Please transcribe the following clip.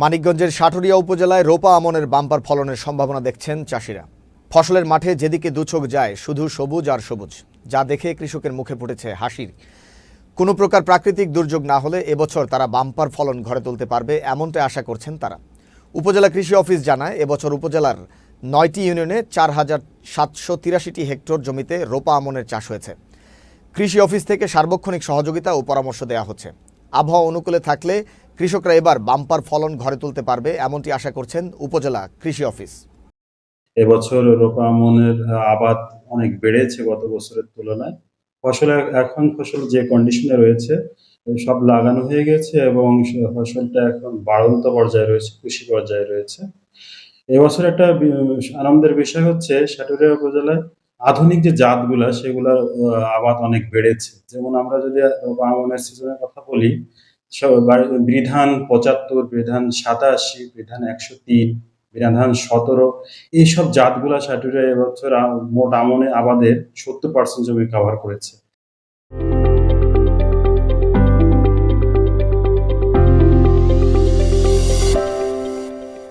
মানিকগঞ্জের সাটুরিয়া উপজেলায় রোপা আমনের বাম্পার ফলনের সম্ভাবনা দেখছেন চাষিরা। ফসলের মাঠে যেদিকে দুচোখ যায় শুধু সবুজ আর সবুজ, যা দেখে কৃষকের মুখে ফুটেছে হাসির। কোনো প্রকার প্রাকৃতিক দুর্যোগ না হলে এবছর তারা বাম্পার ফলন ঘরে তুলতে পারবে, এমনটাই আশা করছেন তারা। উপজেলা কৃষি অফিস জানায়, এবছর উপজেলার 9টি ইউনিয়নে 4,783টি হেক্টর জমিতে রোপা আমনের চাষ হয়েছে। কৃষি অফিস থেকে সার্বক্ষণিক সহযোগিতা ও পরামর্শ দেওয়া হচ্ছে। আবহাওয়া অনুকূলে থাকলে কৃষকরা এবার বাম্পার ফলন ঘরে তুলতে পারবে, এমনটি আশা করছেন উপজেলা কৃষি অফিস। এবছর রোপা আমনের আবাদ অনেক বেড়েছে গত বছরের তুলনায়। ফসল যে কন্ডিশনে রয়েছে সব লাগানো হয়ে গেছে এবং ফসলটা এখন বাড়ন্ত পর্যায়ে রয়েছে, কৃষি পর্যায়ে রয়েছে। এবছর একটা আনন্দের বিষয় হচ্ছে সাটুরিয়া উপজেলায় আধুনিক যে জাতগুলা সেগুলার আবাদ অনেক বেড়েছে। যেমন আমরা যদি রোপা আমনের সিজনের কথা বলি, বিধান 75, বিধান 87, বিধান 103, বিধান 17 এইসব জাতগুলা সাটুরিয়া এবছর মোট আমনে আবাদের 70% জমি কভার করেছে।